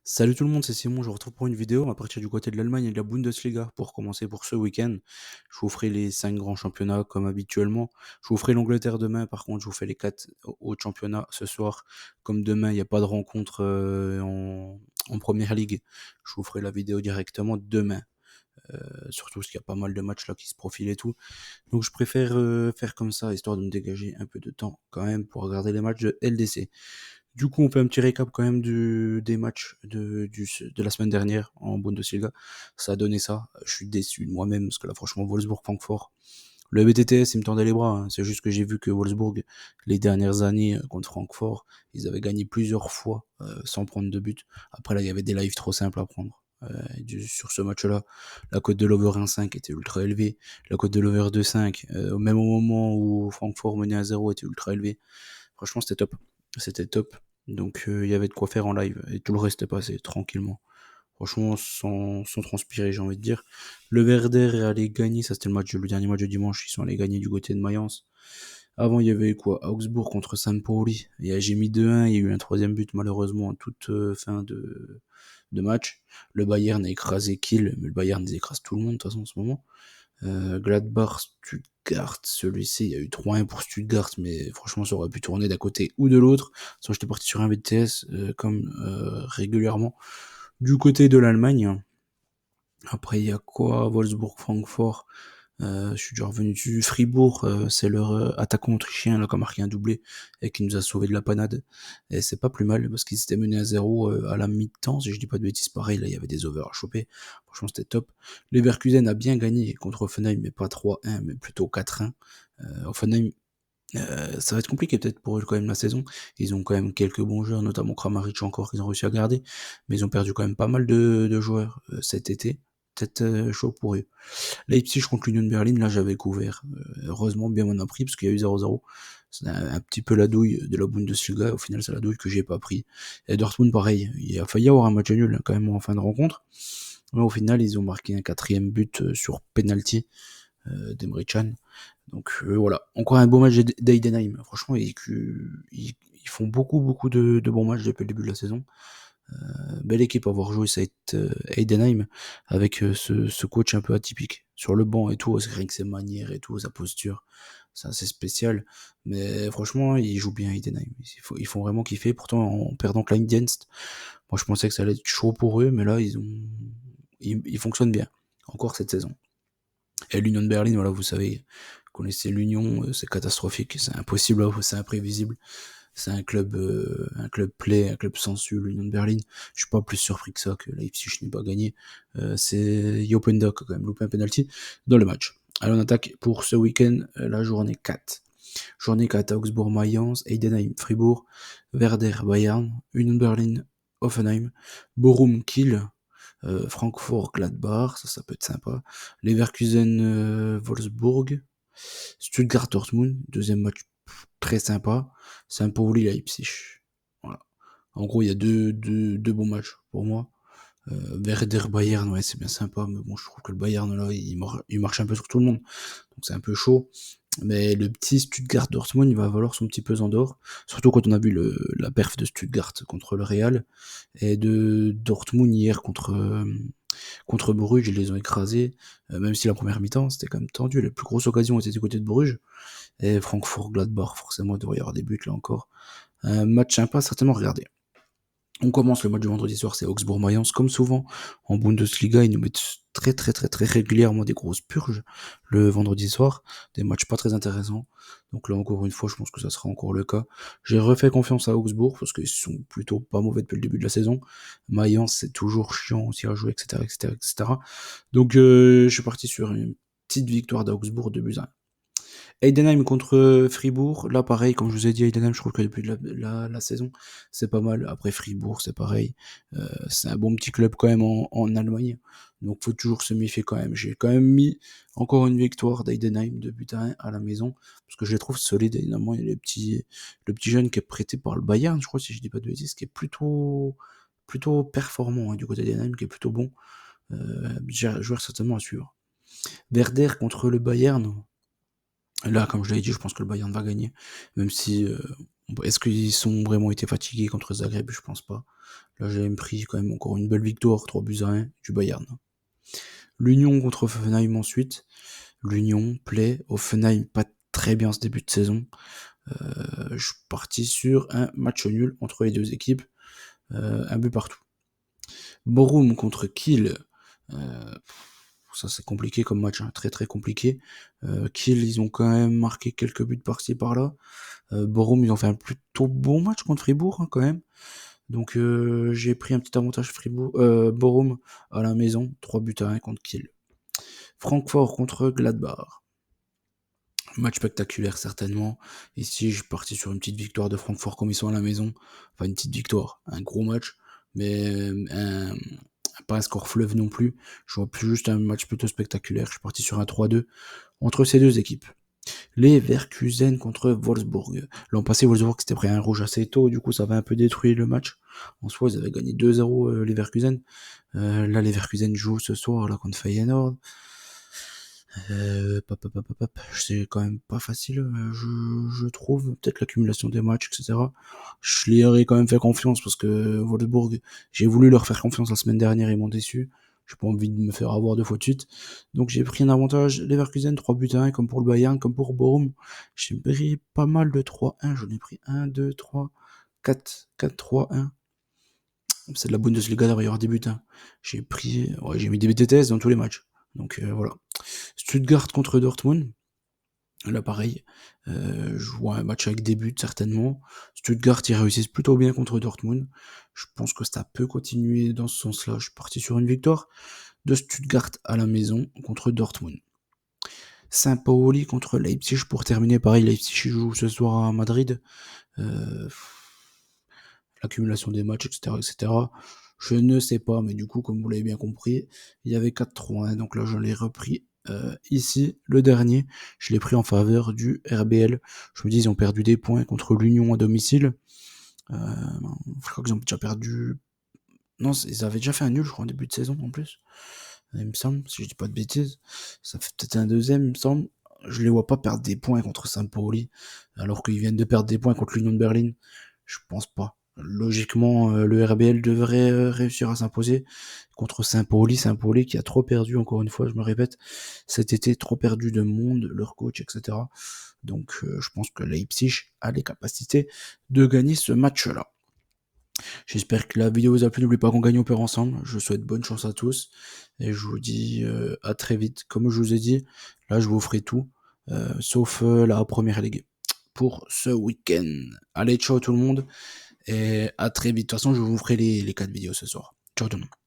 Salut tout le monde, c'est Simon, je vous retrouve pour une vidéo à partir du côté de l'Allemagne et de la Bundesliga. Pour commencer pour ce week-end, je vous ferai les 5 grands championnats comme habituellement. Je vous ferai l'Angleterre demain, par contre je vous fais les 4 autres championnats ce soir. Comme demain il n'y a pas de rencontre en Première Ligue, je vous ferai la vidéo directement demain. Surtout parce qu'il y a pas mal de matchs là qui se profilent et tout. Donc je préfère faire comme ça, histoire de me dégager un peu de temps quand même pour regarder les matchs de LDC. Du coup, on fait un petit récap quand même des matchs de la semaine dernière en Bundesliga. Ça a donné ça. Je suis déçu de moi-même parce que là, franchement, Wolfsburg-Francfort, le BTTS, il me tendait les bras, hein. C'est juste que j'ai vu que Wolfsburg, les dernières années contre Francfort, ils avaient gagné plusieurs fois sans prendre de but. Après, là, il y avait des lives trop simples à prendre. Sur ce match-là, la cote de l'over 1,5 était ultra élevée. La cote de l'over 2,5, même au moment où Francfort menait à 0, était ultra élevée. Franchement, c'était top. C'était top. Donc, il y avait de quoi faire en live. Et tout le reste est passé tranquillement. Franchement, sans transpirer, j'ai envie de dire. Le Werder est allé gagner. Ça, c'était le dernier match de dimanche. Ils sont allés gagner du côté de Mayence. Avant, il y avait quoi? Augsbourg contre Saint-Pauli. J'ai mis 2-1. Il y a eu un troisième but, malheureusement, en toute fin de match. Le Bayern a écrasé Kiel. Mais le Bayern, ils écrasent tout le monde, de toute façon, en ce moment. Gladbach, Stuttgart, celui-ci, il y a eu 3-1 pour Stuttgart, mais franchement, ça aurait pu tourner d'un côté ou de l'autre. Soit j'étais parti sur un VTS, comme régulièrement. Du côté de l'Allemagne, après, il y a quoi? Wolfsburg, Francfort. Je suis déjà revenu dessus. Fribourg, c'est leur attaquant autrichien là, qui a marqué un doublé et qui nous a sauvé de la panade. Et c'est pas plus mal parce qu'ils étaient menés à 0 à la mi-temps, si je dis pas de bêtises. Pareil, là, il y avait des overs à choper. Franchement, c'était top. Leverkusen a bien gagné contre Offenheim, mais pas 3-1, mais plutôt 4-1. Offenheim, ça va être compliqué peut-être pour eux quand même la saison. Ils ont quand même quelques bons joueurs, notamment Kramaric encore, qu'ils ont réussi à garder. Mais ils ont perdu quand même pas mal de joueurs cet été. Peut-être chaud pour eux. Leipzig contre l'Union Berlin, là j'avais couvert. Heureusement, bien m'en a pris parce qu'il y a eu 0-0. C'est un petit peu la douille de la Bundesliga. Au final, c'est la douille que j'ai pas pris. Et Dortmund, pareil. Il a failli y avoir un match nul quand même en fin de rencontre. Mais au final, ils ont marqué un quatrième but sur penalty d'Emre Can. Donc voilà, encore un beau match d'Eidenheim. Franchement, ils font beaucoup de bons matchs depuis le début de la saison. Belle équipe à avoir joué cette Heidenheim avec ce coach un peu atypique sur le banc et tout, c'est rien que ses manières et tout, sa posture, c'est assez spécial. Mais franchement, ils jouent bien Heidenheim. Ils font vraiment kiffer. Pourtant, en perdant Kleindienst, moi je pensais que ça allait être chaud pour eux, mais là ils fonctionnent bien. Encore cette saison. Et l'Union de Berlin, voilà, vous savez, vous connaissez l'Union, c'est catastrophique, c'est impossible, c'est imprévisible. C'est un club play, un club sensu, l'Union de Berlin. Je suis pas plus surpris que ça que Leipzig n'ait pas gagné. C'est Jopenda qui a quand même loupé un penalty dans le match. Alors on attaque pour ce week-end la journée 4. Journée 4, Augsbourg, Mayence, Heidenheim, Fribourg, Werder, Bayern, Union Berlin, Offenheim, Bochum, Kiel, Francfort, Gladbach, ça peut être sympa. Leverkusen, Wolfsburg, Stuttgart, Dortmund, deuxième match très sympa. Saint-Pauli, Leipzig. Voilà. En gros, il y a deux bons matchs pour moi. Werder Bayern, ouais, c'est bien sympa, mais bon, je trouve que le Bayern, là, il marche un peu sur tout le monde. Donc c'est un peu chaud. Mais le petit Stuttgart Dortmund, il va valoir son petit pesant d'or. Surtout quand on a vu la perf de Stuttgart contre le Real. Et de Dortmund hier contre Bruges, ils les ont écrasés. Même si la première mi-temps, c'était quand même tendu. Les plus grosses occasions étaient du côté de Bruges. Et Francfort-Gladbach, forcément, il devrait y avoir des buts là encore. Un match sympa, certainement regarder. On commence le match du vendredi soir, c'est Augsbourg-Mayence. Comme souvent, en Bundesliga, ils nous mettent très régulièrement des grosses purges le vendredi soir. Des matchs pas très intéressants. Donc là, encore une fois, je pense que ça sera encore le cas. J'ai refait confiance à Augsbourg parce qu'ils sont plutôt pas mauvais depuis le début de la saison. Mayence, c'est toujours chiant aussi à jouer, etc. Donc, je suis parti sur une petite victoire d'Augsbourg de buts 1. Heidenheim contre Fribourg, là pareil, comme je vous ai dit, Heidenheim, je trouve que depuis la saison, c'est pas mal. Après Fribourg, c'est pareil. C'est un bon petit club quand même en Allemagne. Donc faut toujours se méfier quand même. J'ai quand même mis encore une victoire d'Heidenheim de but à 1 à la maison, parce que je les trouve solides. Évidemment, il y a le petit jeune qui est prêté par le Bayern, je crois, si je dis pas de bêtises, qui est plutôt performant hein, du côté d'Heidenheim, qui est plutôt bon. Joueur certainement à suivre. Werder contre le Bayern, là, comme je l'avais dit, je pense que le Bayern va gagner. Même si, est-ce qu'ils ont vraiment été fatigués contre Zagreb? Je pense pas. Là, j'ai même pris quand même encore une belle victoire, 3-1 du Bayern. L'Union contre Hoffenheim ensuite. L'Union plaît. Hoffenheim pas très bien ce début de saison. Je suis parti sur un match nul entre les deux équipes. Un but partout. Bochum contre Kiel. Ça c'est compliqué comme match, hein, très très compliqué. Kiel, ils ont quand même marqué quelques buts par-ci par-là. Bochum, ils ont fait un plutôt bon match contre Fribourg, hein, quand même. Donc j'ai pris un petit avantage Bochum à la maison, 3-1 contre Kiel. Francfort contre Gladbach. Match spectaculaire certainement. Ici, je suis parti sur une petite victoire de Francfort comme ils sont à la maison. Enfin, une petite victoire, un gros match, mais pas un score fleuve non plus. Je vois plus juste un match plutôt spectaculaire. Je suis parti sur un 3-2 entre ces deux équipes. Les Leverkusen contre Wolfsburg. L'an passé, Wolfsburg s'était pris un rouge assez tôt, du coup ça avait un peu détruit le match. En soi, ils avaient gagné 2-0 Leverkusen. Là, Leverkusen joue ce soir là, contre Feyenoord. C'est quand même pas facile, je trouve. Peut-être l'accumulation des matchs, etc. Je leur ai quand même fait confiance parce que Wolfsburg, j'ai voulu leur faire confiance la semaine dernière, ils m'ont déçu. J'ai pas envie de me faire avoir 2 fois de suite. Donc j'ai pris un avantage Leverkusen, 3-1, comme pour le Bayern, comme pour Bochum. J'ai pris pas mal de 3-1. J'en ai pris 1, 2, 3, 4, 4, 3-1. C'est de la Bundesliga d'ailleurs, des buts. Hein. J'ai mis des BTTS dans tous les matchs. Donc voilà. Stuttgart contre Dortmund. Là pareil, je vois un match avec des buts certainement. Stuttgart, ils réussissent plutôt bien contre Dortmund. Je pense que ça peut continuer dans ce sens-là. Je suis parti sur une victoire de Stuttgart à la maison contre Dortmund. Saint-Pauli contre Leipzig pour terminer. Pareil, Leipzig joue ce soir à Madrid. L'accumulation des matchs, etc., etc. Je ne sais pas, mais du coup, comme vous l'avez bien compris, il y avait 4-3, hein, donc là, je l'ai repris ici. Le dernier, je l'ai pris en faveur du RBL. Je me dis, ils ont perdu des points contre l'Union à domicile. Je crois qu'ils ont déjà perdu... Non, ils avaient déjà fait un nul, je crois, en début de saison, en plus. Il me semble, si je dis pas de bêtises. Ça fait peut-être un deuxième, il me semble. Je les vois pas perdre des points contre Saint-Pauli, alors qu'ils viennent de perdre des points contre l'Union de Berlin. Je pense pas. Logiquement, le RBL devrait réussir à s'imposer contre Saint-Pauli qui a trop perdu, encore une fois, je me répète, cet été, trop perdu de monde, leur coach, etc. Donc je pense que Leipzig a les capacités de gagner ce match-là. J'espère que la vidéo vous a plu, n'oubliez pas qu'on gagne au peur ensemble, je vous souhaite bonne chance à tous, et je vous dis à très vite. Comme je vous ai dit, là je vous ferai tout, sauf la première ligue, pour ce week-end. Allez, ciao tout le monde, et à très vite. De toute façon, je vous ferai les 4 vidéos ce soir. Ciao tout le monde.